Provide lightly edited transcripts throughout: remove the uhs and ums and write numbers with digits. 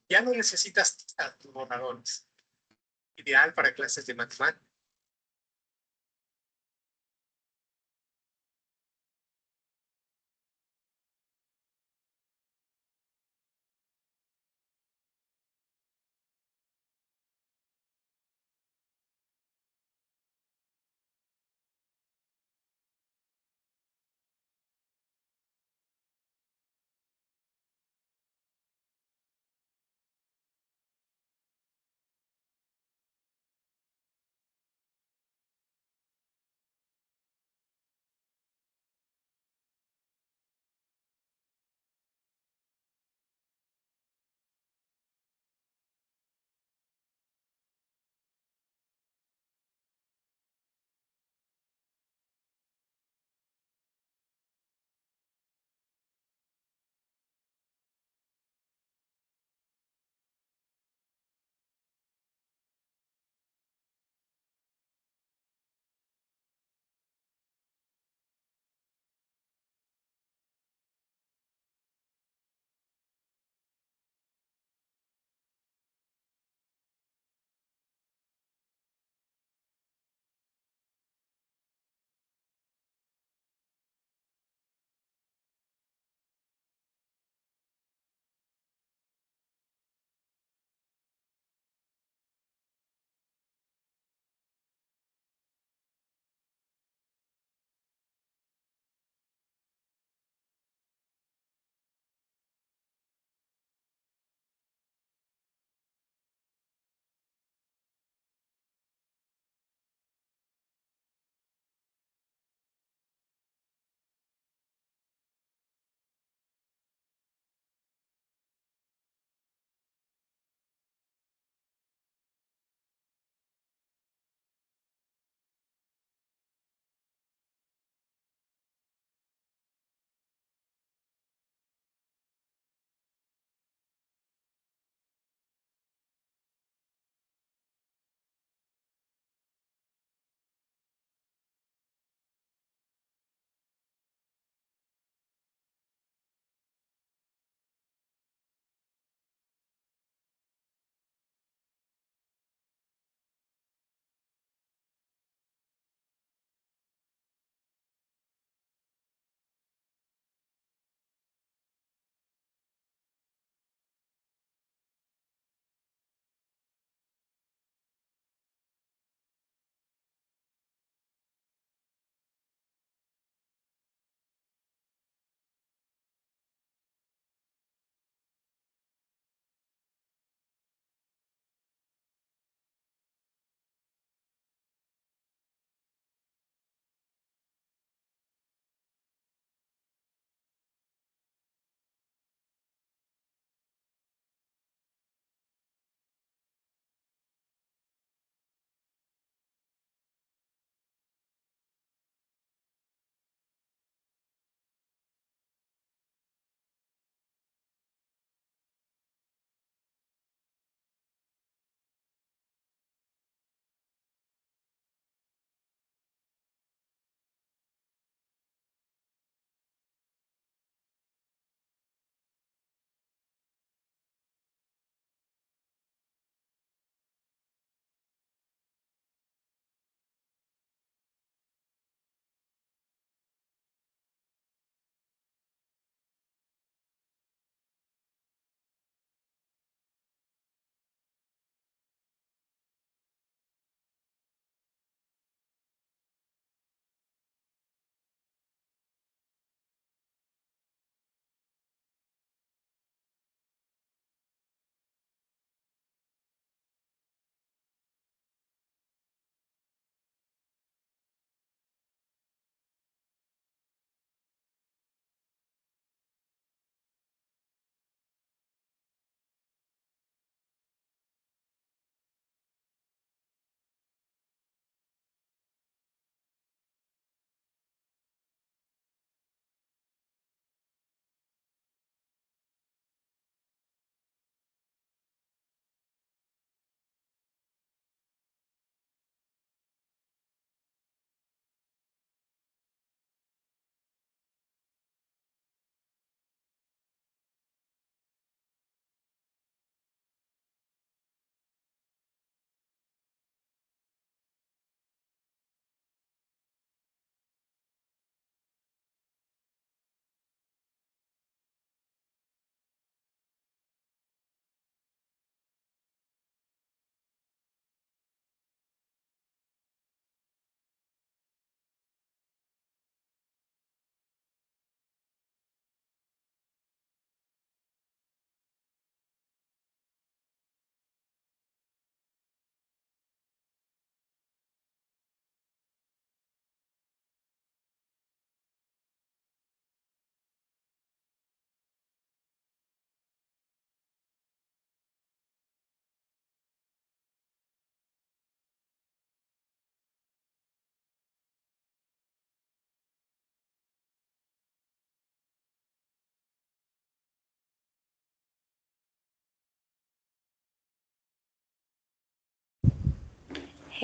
Ya no necesitas borradores. Ideal para clases de matemáticas.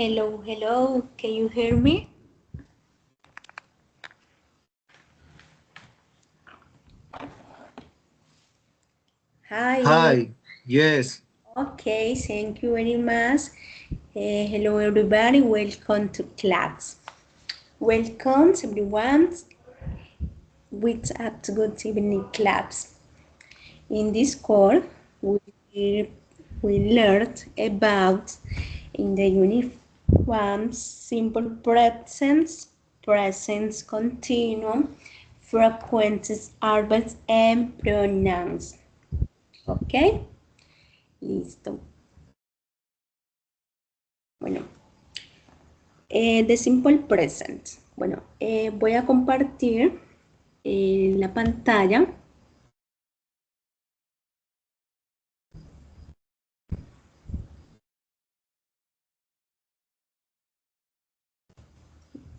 Hello, hello, can you hear me? Hi. Hi, yes. Okay, thank you very much. Hello everybody, welcome to class. Welcome everyone with a good evening class. In this course, we learned about in the unit 1 simple presence, presence continuum, frequencies, verbs and pronouns. ¿Ok? Listo. Bueno, the simple present. Bueno, voy a compartir la pantalla.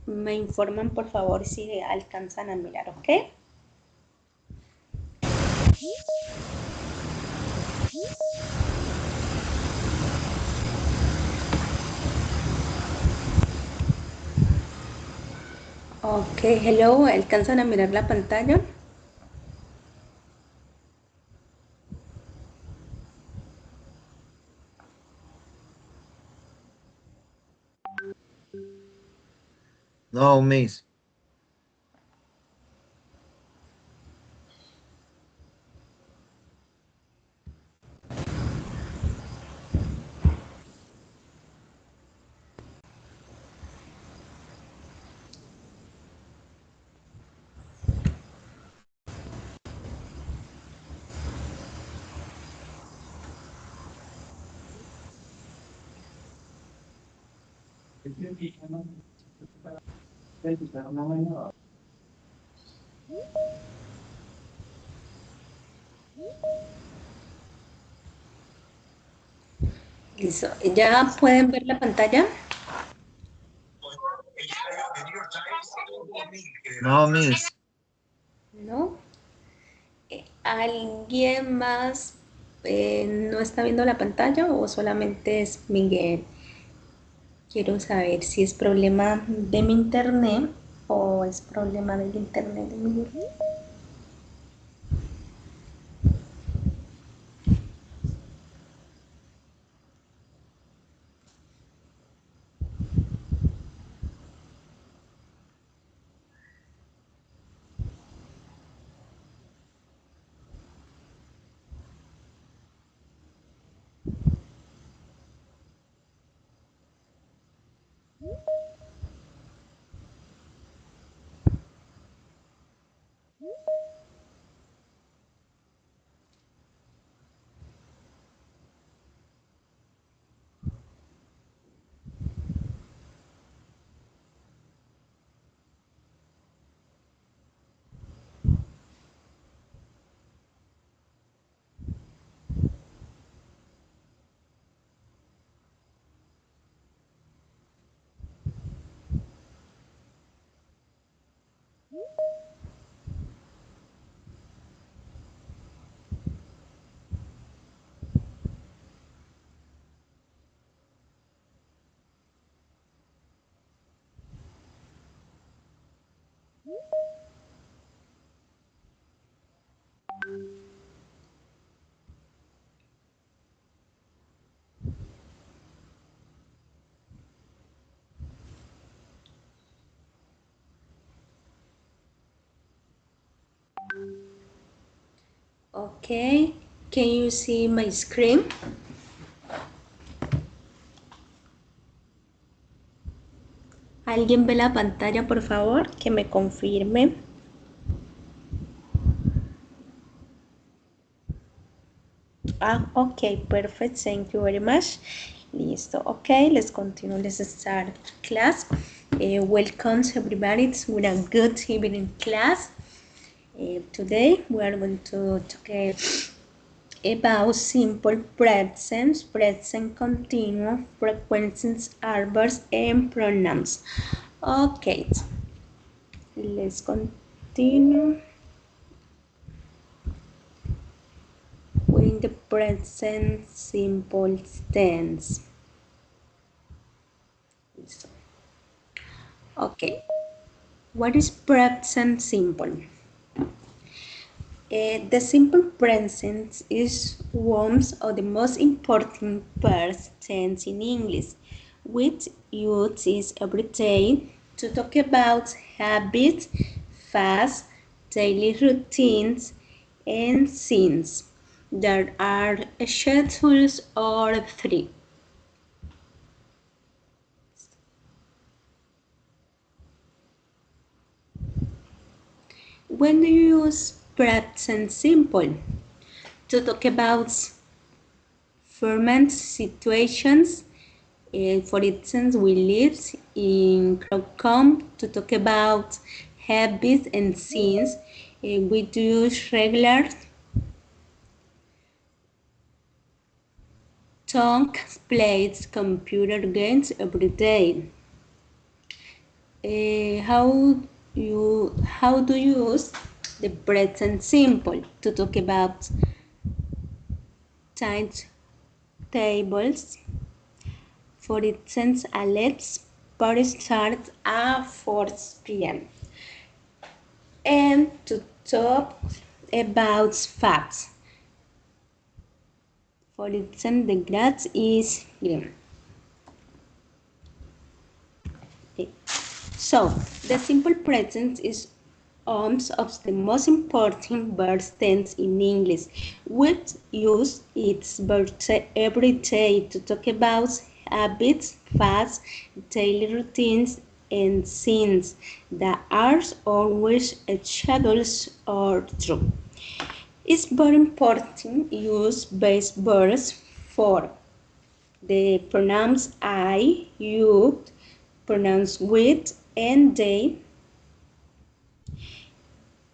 Me informan por favor si alcanzan a mirar, ¿ok? Ok, hello, ¿alcanzan a mirar la pantalla? No, miss. Listo, ¿ya pueden ver la pantalla? No, miss. ¿No? ¿Alguien más no está viendo la pantalla o solamente es Miguel? Quiero saber si es problema de mi internet o es problema del internet de Miguel. Okay, can you see my screen? ¿Alguien ve la pantalla, por favor? Que me confirme. Okay, perfect. Thank you very much. Listo. Okay, let's continue. Let's start class. Welcome everybody to a good evening class. Today we are going to talk about simple presence, present continuous, frequencies, adverbs, and pronouns. Okay, let's continue with the present simple tense. Okay, what is present simple? The simple present is one of the most important past tense in English, which uses every day to talk about habits, fasts, daily routines, and scenes that are schedules or free. When do you use present simple? To talk about ferment situations. For instance, we lived in Crowcombe to talk about habits and scenes. We do regular Tonk plays computer games every day. How do you use the present simple to talk about timetables? For instance, Alex party starts at 4 p.m. And to talk about facts. For instance, the grass is green. Okay. So, the simple present is one of the most important verb tense in English, which use its verb every day to talk about habits, facts, daily routines, and scenes that are always scheduled or true. It's very important use base verbs for the pronouns I, you, pronouns with and they,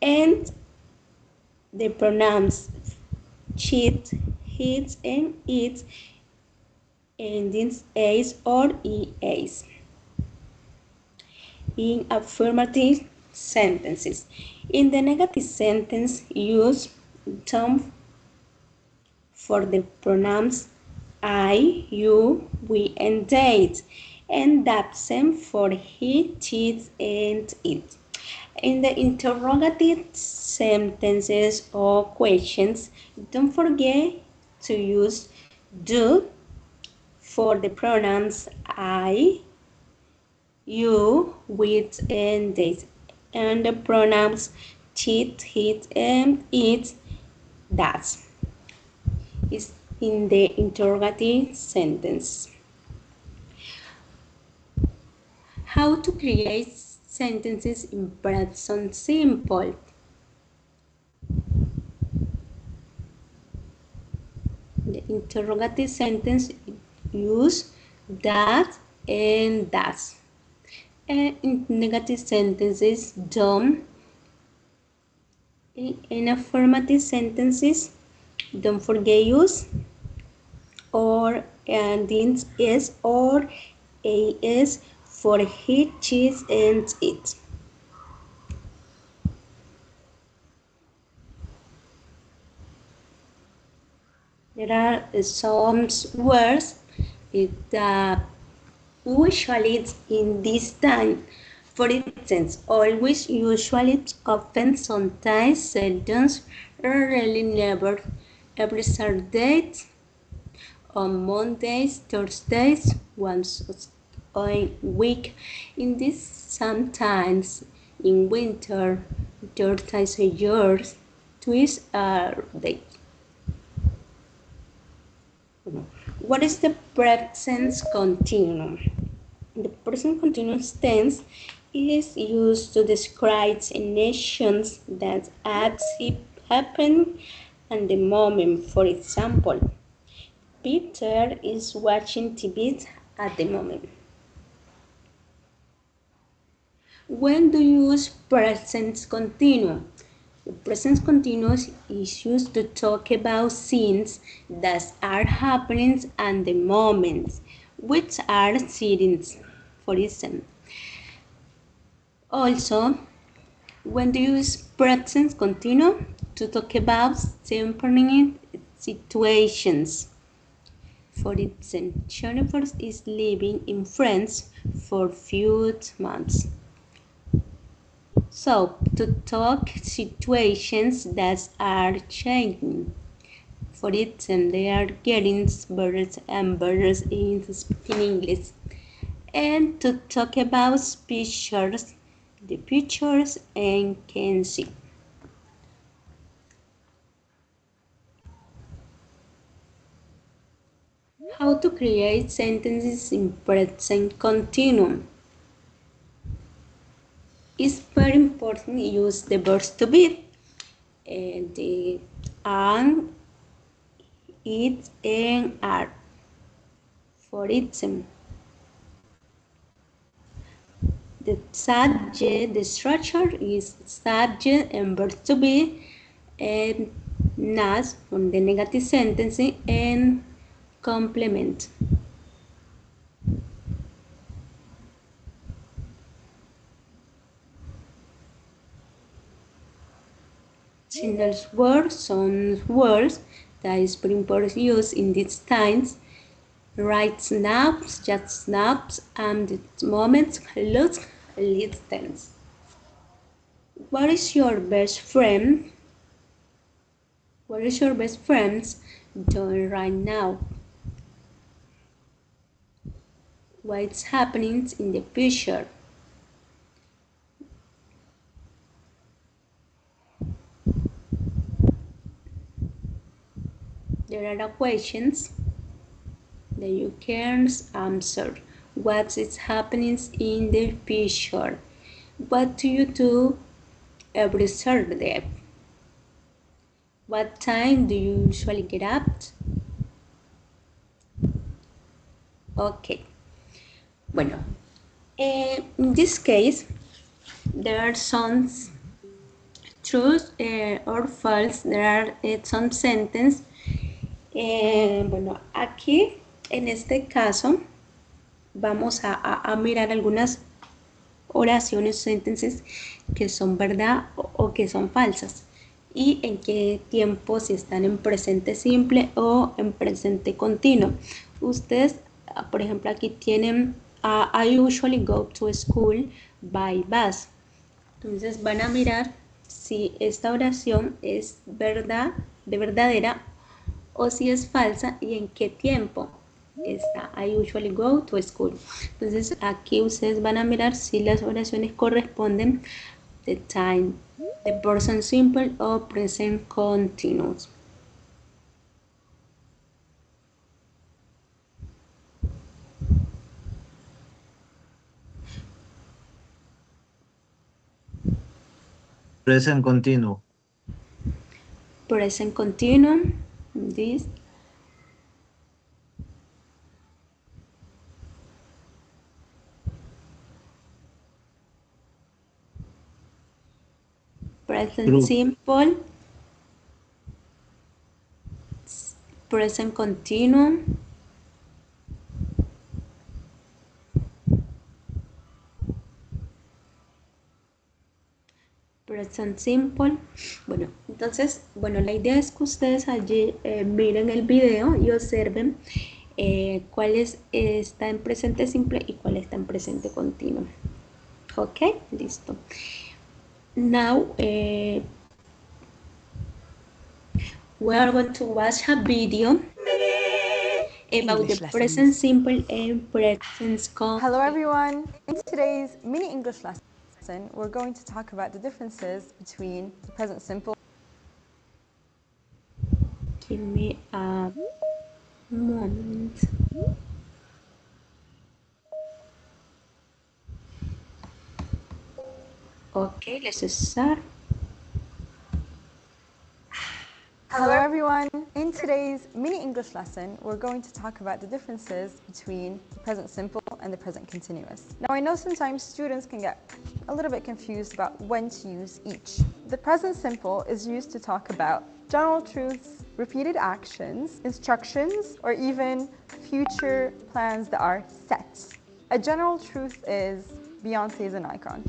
and the pronouns cheat, hits, and it, endings as or es. In affirmative sentences. In the negative sentence, use them for the pronouns I, you, we, and they, and that same for he, she, and it. In the interrogative sentences or questions, don't forget to use do for the pronouns I, you, with, and they, and the pronouns cheat, hit, and it, does. Is in the interrogative sentence. How to create sentences in present simple? The interrogative sentence use that and does. And in negative sentences, don't. In affirmative sentences, don't forget use or endings is or as for he, she, and it. There are some words that usually in this time. For instance, always, usually, often, sometimes, seldom, rarely, never, every Saturday, on Mondays, Thursdays, once a week. In this, sometimes, in winter, 3 times a year, twice a day. What is the present continuum? The present continuous tense is used to describe actions that happen at the moment. For example, Peter is watching TV at the moment. When do you use present continuous? The present continuous is used to talk about scenes that are happening at the moment, which are settings, for instance. Also, when do you use present continuous? To talk about temporary situations. For instance, Jennifer is living in France for few months. So, to talk situations that are changing. For instance, they are getting better and better in speaking English. And to talk about pictures, the pictures and can see. How to create sentences in present continuum. It's very important to use the verbs to be. The am, it, and are. For instance, the subject, the structure is subject and verb to be, and nas from the negative sentence and complement. Singles words, some words that is very important to use in these times. Right snaps, just snaps, and the moments looks tense. What is your best friend? What is your best friends doing right now? What's happening in the future? There are questions that you can answer. What is happening in the future? What do you do every Saturday? What time do you usually get up? Okay. Bueno, in this case, there are some true or false. There are some sentences. Bueno, aquí en este caso vamos a mirar algunas oraciones, sentences que son verdad o que son falsas y en qué tiempo, si están en presente simple o en presente continuo. Ustedes, por ejemplo, aquí tienen I usually go to school by bus. Entonces van a mirar si esta oración es verdad, de verdadera, o si es falsa y en qué tiempo está I usually go to school. Entonces aquí ustedes van a mirar si las oraciones corresponden the time, the present simple o present continuous. Present continuo. Present continuous, this. Present True. simple, present continuous, present simple. Bueno, entonces, bueno, la idea es que ustedes allí miren el video y observen cuál está en presente simple y cuál está en presente continuo. Ok, listo. Now, we are going to watch a video about English the present lessons. simple and present continuous. Hello everyone! In today's mini English lesson, we're going to talk about the differences between the present simple. Give me a moment. Okay, let's start. Hello everyone! In today's mini English lesson, we're going to talk about the differences between the present simple and the present continuous. Now I know sometimes students can get a little bit confused about when to use each. The present simple is used to talk about general truths, repeated actions, instructions, or even future plans that are set. A general truth is Beyonce is an icon.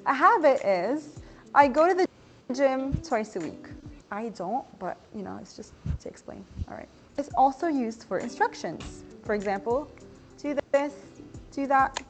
A habit is I go to the gym twice a week. I don't, but you know, it's just to explain. All right. is also used for instructions. For example, do this, do that.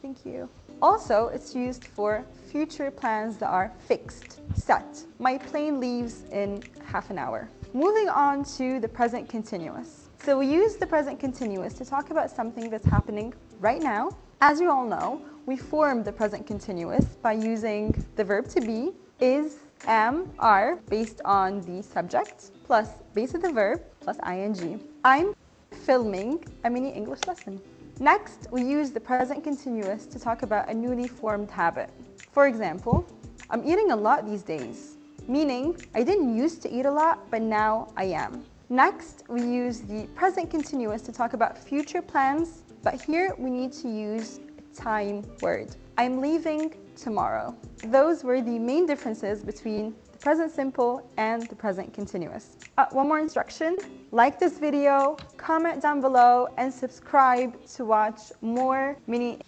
Thank you. Also, it's used for future plans that are fixed, set. My plane leaves in half an hour. Moving on to the present continuous. So we use the present continuous to talk about something that's happening right now. As you all know, we form the present continuous by using the verb to be, is, am, are, based on the subject, plus base of the verb, plus ing. I'm filming a mini English lesson. Next, we use the present continuous to talk about a newly formed habit. For example, I'm eating a lot these days, meaning I didn't used to eat a lot, but now I am. Next, we use the present continuous to talk about future plans, but here we need to use a time word. I'm leaving tomorrow. Those were the main differences between the present simple and the present continuous. One more instruction, like this video, comment down below, and subscribe to watch more mini.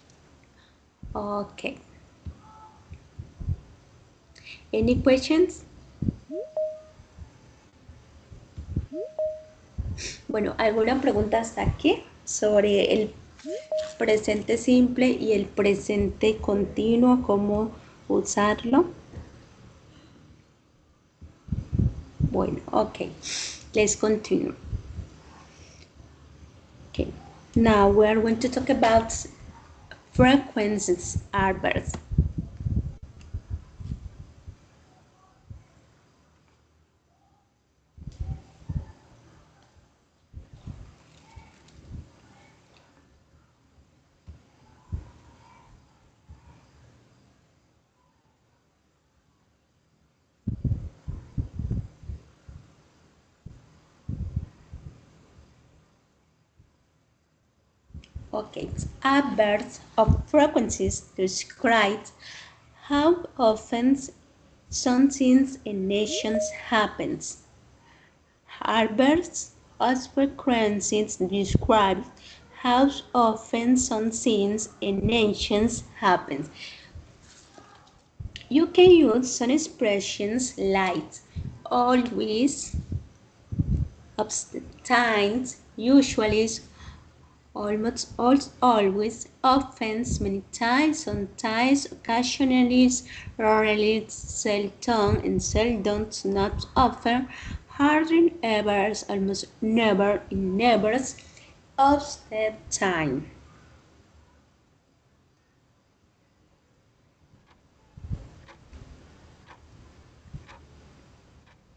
Okay. Any questions? Bueno, ¿alguna pregunta hasta aquí sobre el presente simple y el presente continuo, cómo usarlo? Bueno, okay, let's continue. Okay, now we are going to talk about frequencies adverbs. Okay, adverbs of frequencies describe how often something in nations happens. Adverbs of frequencies describe how often something in nations happens. You can use some expressions like always, times, usually, almost, always, often, many times, sometimes, occasionally, rarely, seldom, and seldom, not often, hardly ever, almost never, in never, of the time.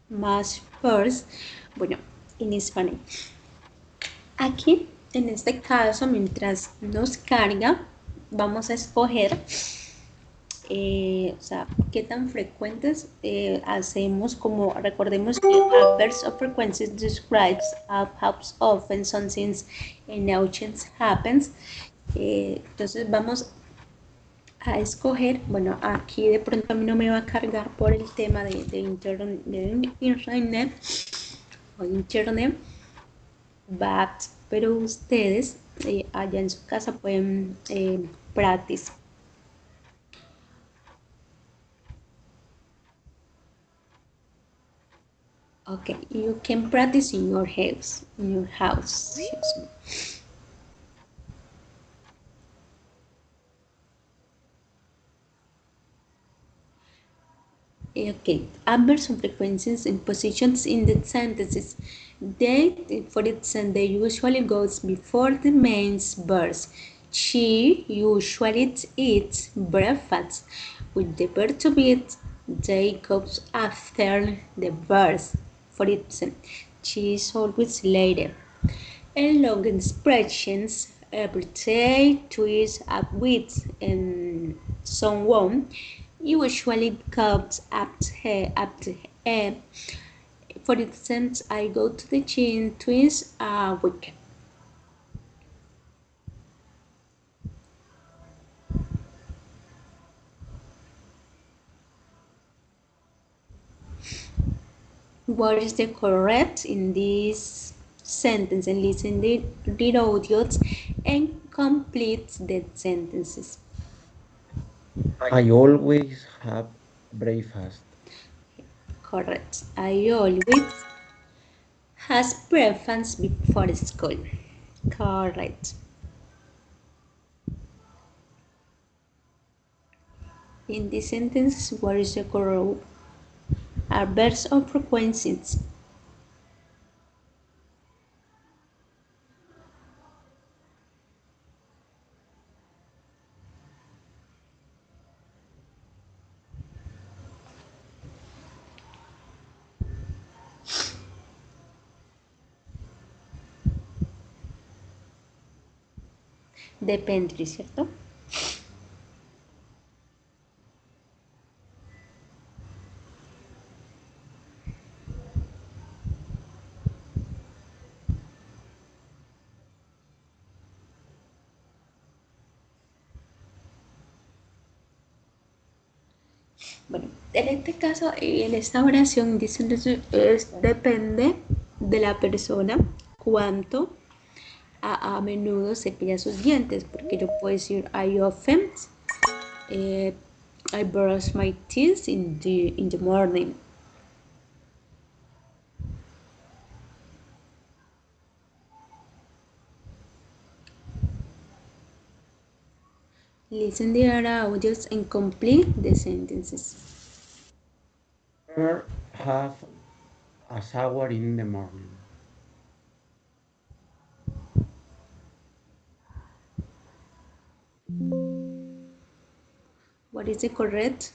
Más first, bueno, en español. Aquí, en este caso, mientras nos carga, vamos a escoger, o sea, qué tan frecuentes hacemos, como recordemos que adverbs of frequencies describes how often something in actions happens. Entonces vamos a escoger, bueno, aquí de pronto a mí no me va a cargar por el tema de internet o internet. Pero ustedes allá en su casa pueden practice. Okay, you can practice in your house. Okay, adverbs of frequencies and positions in the sentences. They, for example, they usually goes before the main verb. She usually eats breakfast. With the verb to be, they goes after the verb. For example, she is always later. And long expressions, every day, twice a week, and so on, usually comes after. For instance, I go to the gym twice a week. What is the correct in this sentence? And listen to the audios and complete the sentences. I always have breakfast. Correct. I always has preference before school. Correct. In this sentence, what is the correct adverbs or frequencies? Depende, ¿cierto? Bueno, en este caso, en esta oración dice depende de la persona cuánto a menudo cepilla sus dientes, porque yo puedo decir I often I brush my teeth in the morning. Listen the audios and complete the sentences. Never have a shower in the morning. What is the correct?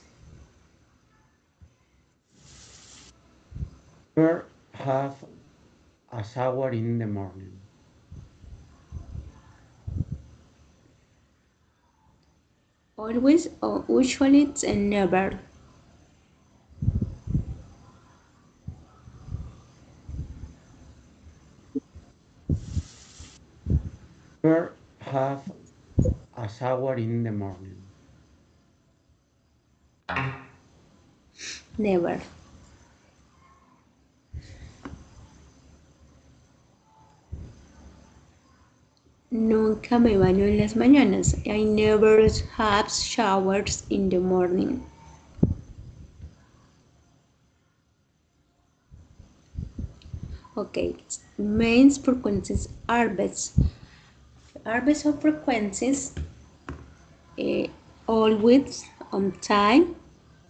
Never have a shower in the morning. Always or usually and never. Never have a shower in the morning. Never. Nunca me baño en las mañanas. I never have showers in the morning. Okay, main frequencies arbets. Arbets or frequencies always, on time,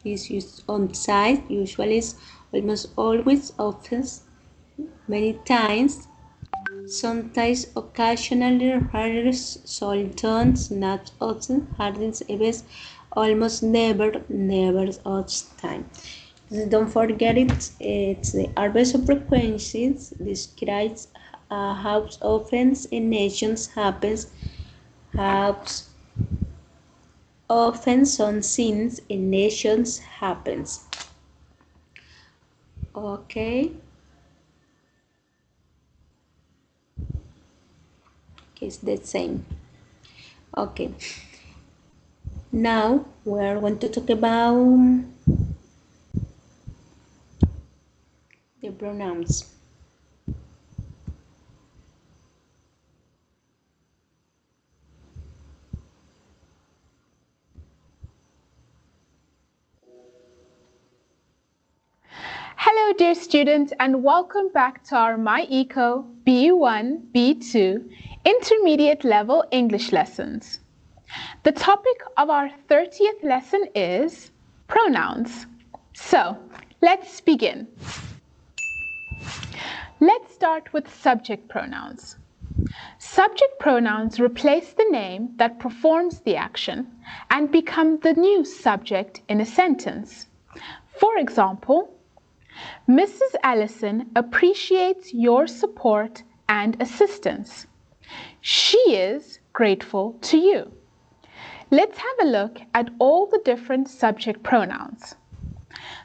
is used on site, usually is almost always, often, many times, sometimes, occasionally, rarely, sometimes, not often, hardly, ever, almost never, never, all time. Don't forget it, it's the arbets of frequencies describes how often in nations happens, how often some scenes in nations happens. Okay. It's the same. Okay. Now we are going to talk about the pronouns. Hello dear students and welcome back to our MyEco B1, B2 Intermediate Level English lessons. The topic of our 30th lesson is pronouns. So, let's begin. Let's start with subject pronouns. Subject pronouns replace the name that performs the action and become the new subject in a sentence. For example, Mrs. Ellison appreciates your support and assistance. She is grateful to you. Let's have a look at all the different subject pronouns.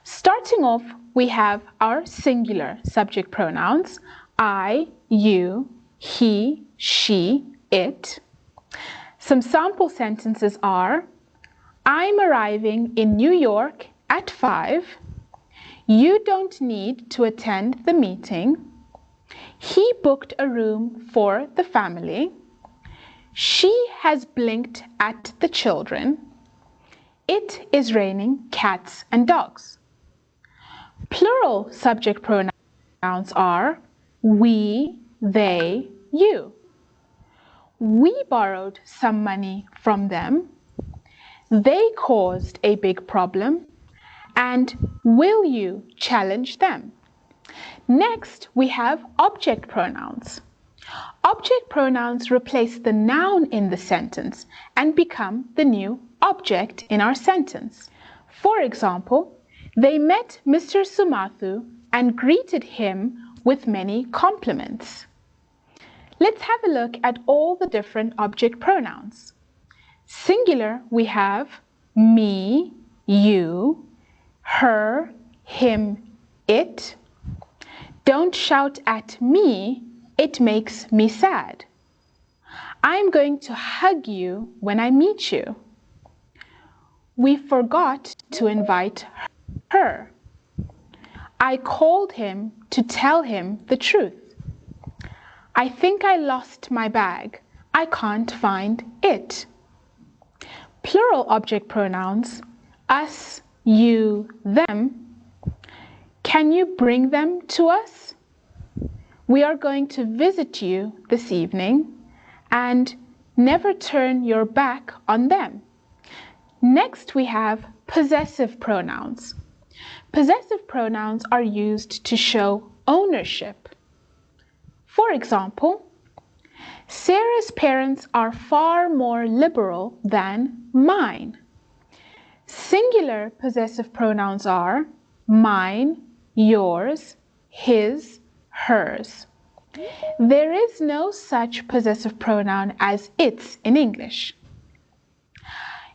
Starting off, we have our singular subject pronouns, I, you, he, she, it. Some sample sentences are, I'm arriving in New York at 5. You don't need to attend the meeting. He booked a room for the family. She has blinked at the children. It is raining cats and dogs. Plural subject pronouns are we, they, you. We borrowed some money from them. They caused a big problem. And will you challenge them? Next, we have object pronouns. Object pronouns replace the noun in the sentence and become the new object in our sentence. For example, they met Mr. Sumathu and greeted him with many compliments. Let's have a look at all the different object pronouns. Singular, we have me, you, her, him, it. Don't shout at me, it makes me sad. I'm going to hug you when I meet you. We forgot to invite her. I called him to tell him the truth. I think I lost my bag. I can't find it. Plural object pronouns, us, you, them. Can you bring them to us? We are going to visit you this evening, and never turn your back on them. Next, we have possessive pronouns. Possessive pronouns are used to show ownership. For example, Sarah's parents are far more liberal than mine. Singular possessive pronouns are mine, yours, his, hers. There is no such possessive pronoun as its in English.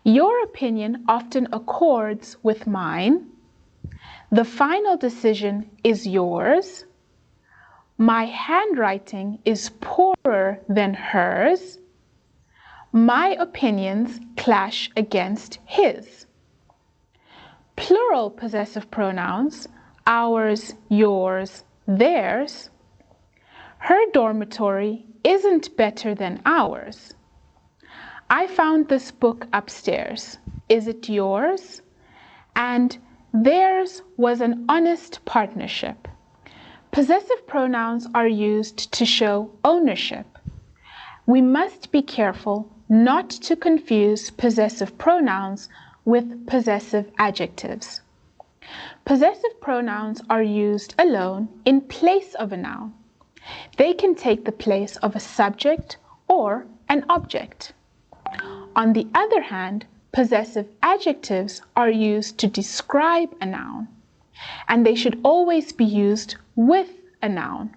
Your opinion often accords with mine. The final decision is yours. My handwriting is poorer than hers. My opinions clash against his. Plural possessive pronouns, ours, yours, theirs. Her dormitory isn't better than ours. I found this book upstairs. Is it yours? And theirs was an honest partnership. Possessive pronouns are used to show ownership. We must be careful not to confuse possessive pronouns with possessive adjectives. Possessive pronouns are used alone in place of a noun. They can take the place of a subject or an object. On the other hand, possessive adjectives are used to describe a noun, and they should always be used with a noun.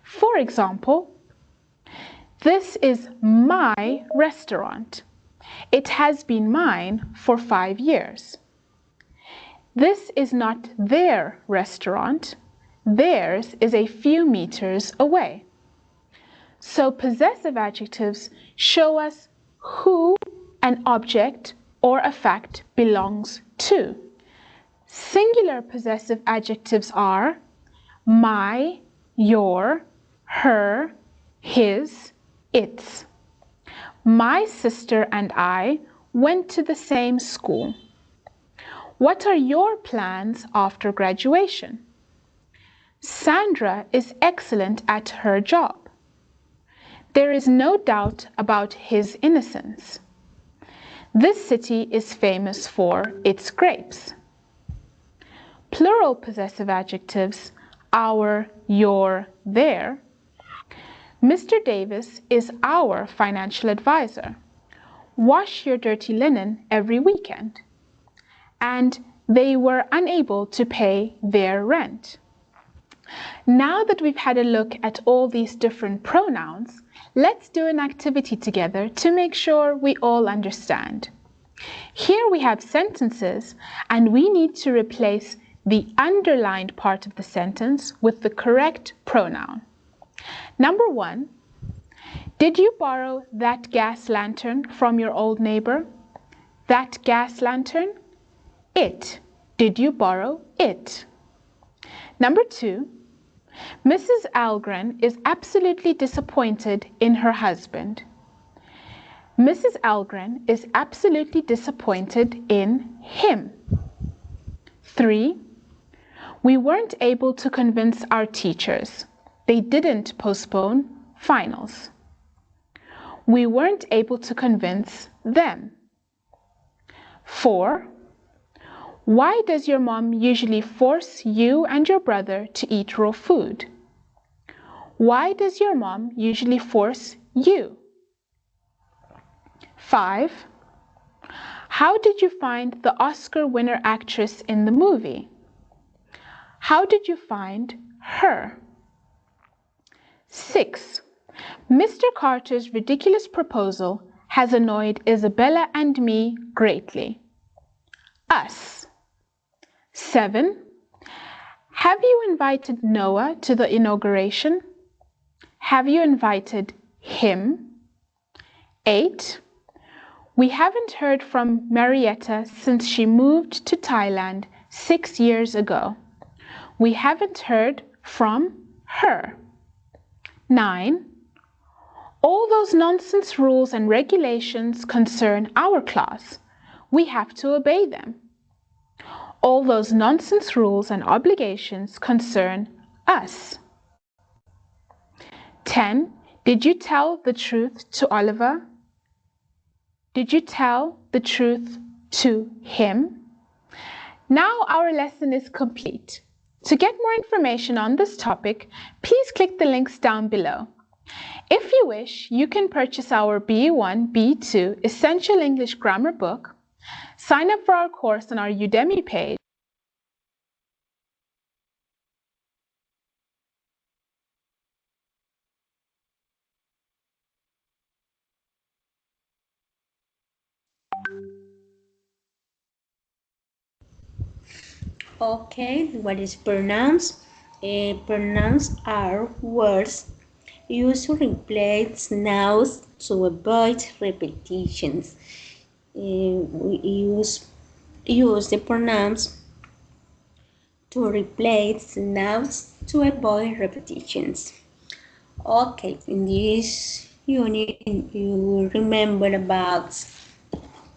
For example, this is my restaurant. It has been mine for 5 years. This is not their restaurant. Theirs is a few meters away. So possessive adjectives show us who an object or a fact belongs to. Singular possessive adjectives are my, your, her, his, its. My sister and I went to the same school. What are your plans after graduation? Sandra is excellent at her job. There is no doubt about his innocence. This city is famous for its grapes. Plural possessive adjectives, our, your, their. Mr. Davis is our financial advisor. Wash your dirty linen every weekend. And they were unable to pay their rent. Now that we've had a look at all these different pronouns, let's do an activity together to make sure we all understand. Here we have sentences, and we need to replace the underlined part of the sentence with the correct pronoun. Number 1, did you borrow that gas lantern from your old neighbor? That gas lantern? It. Did you borrow it? Number 2, Mrs. Algren is absolutely disappointed in her husband. Mrs. Algren is absolutely disappointed in him. 3, we weren't able to convince our teachers. They didn't postpone finals. We weren't able to convince them. 4. Why does your mom usually force you and your brother to eat raw food? Why does your mom usually force you? 5. How did you find the Oscar winner actress in the movie? How did you find her? 6. Mr. Carter's ridiculous proposal has annoyed Isabella and me greatly. Us. 7. Have you invited Noah to the inauguration? Have you invited him? 8. We haven't heard from Marietta since she moved to Thailand 6 years ago. We haven't heard from her. 9. All those nonsense rules and regulations concern our class. We have to obey them. All those nonsense rules and obligations concern us. 10. Did you tell the truth to Oliver? Did you tell the truth to him? Now our lesson is complete. To get more information on this topic, please click the links down below. If you wish, you can purchase our B1, B2 Essential English Grammar book, sign up for our course on our Udemy page, Okay, what is pronouns? Pronouns are words used to replace nouns to avoid repetitions. We use the pronouns to replace nouns to avoid repetitions. Okay, in this unit you remember about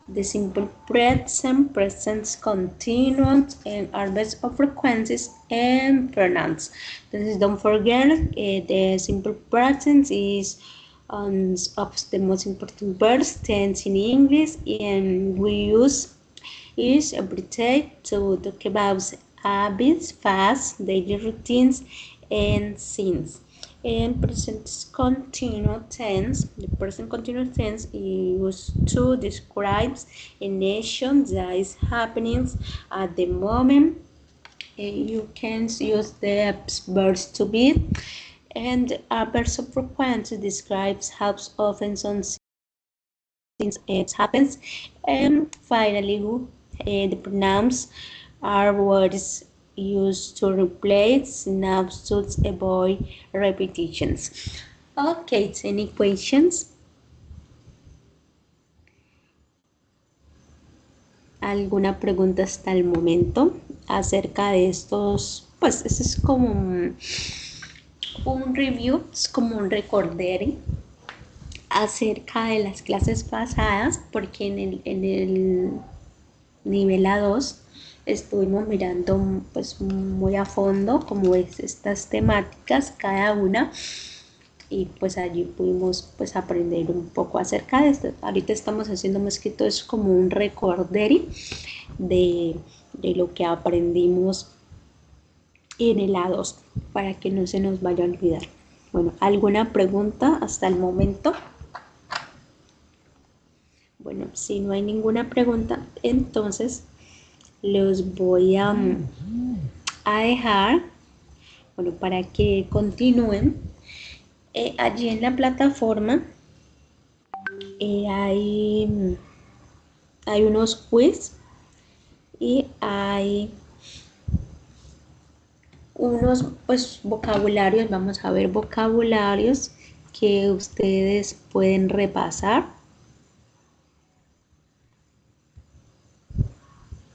the simple present, present continuous, and arbs of frequencies and pronouns. Entonces, don't forget, the simple present is of the most important verbs tense in English, and we use it every day to talk about habits, fasts, daily routines, and scenes. And present continuous tense, the present continuous tense is used to describe an action that is happening at the moment. You can use the verbs to be, and verbs of frequency describes how often something happens. And finally, the pronouns are words used to replace nouns to avoid repetitions. Okay, any questions? ¿Alguna pregunta hasta el momento acerca de estos? Pues este es como un review, es como un recordatorio acerca de las clases pasadas, porque en el nivel A2 estuvimos mirando pues muy a fondo como es estas temáticas cada una, y pues allí pudimos pues aprender un poco acerca de esto. Ahorita estamos haciendo más que todo es como un recordatorio de lo que aprendimos en el A2 para que no se nos vaya a olvidar. Bueno, ¿alguna pregunta hasta el momento? Bueno, si no hay ninguna pregunta, entonces los voy a dejar, bueno, para que continúen. Allí en la plataforma hay unos quiz y hay unos pues vocabularios. Vamos a ver vocabularios que ustedes pueden repasar.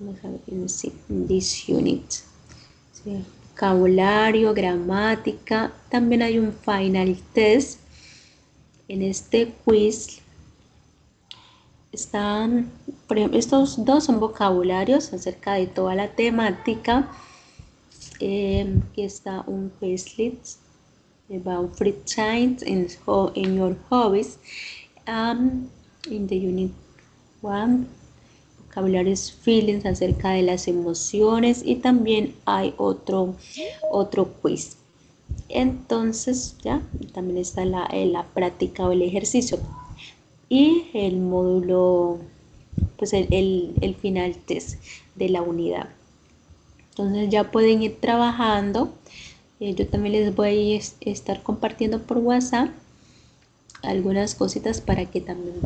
Vamos a ver en this unit. Sí, vocabulario, gramática. También hay un final test. En este quiz están, por ejemplo, estos dos son vocabularios acerca de toda la temática. Aquí está un Quizlet about free time and in your hobbies. In the unit 1, vocabularies, feelings, acerca de las emociones, y también hay otro quiz. Entonces ya también está la práctica o el ejercicio y el módulo, pues el final test de la unidad. Entonces ya pueden ir trabajando. Yo también les voy a estar compartiendo por WhatsApp algunas cositas para que también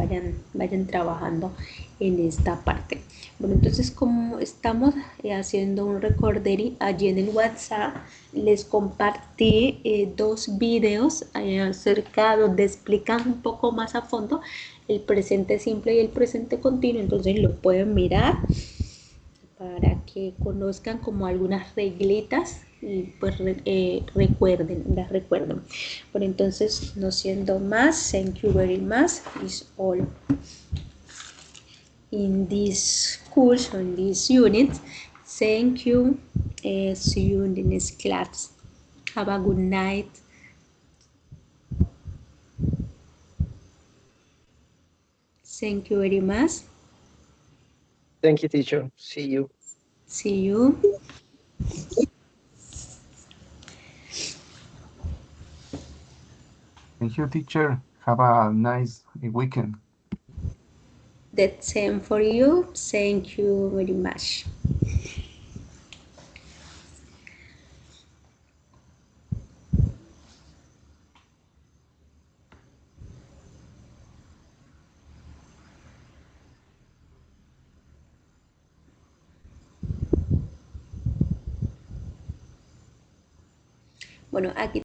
vayan trabajando en esta parte. Bueno, entonces como estamos haciendo un recording allí en el WhatsApp, les compartí 2 videos acerca donde explican un poco más a fondo el presente simple y el presente continuo. Entonces lo pueden mirar para que conozcan como algunas reglitas y pues las recuerden. Bueno, entonces, no siendo más, thank you very much. Is all in this course, on this unit. Thank you. See you in the next class. Have a good night. Thank you very much. Thank you, teacher. See you. See you. Thank you, teacher. Have a nice weekend. The same for you. Thank you very much. Bueno, aquí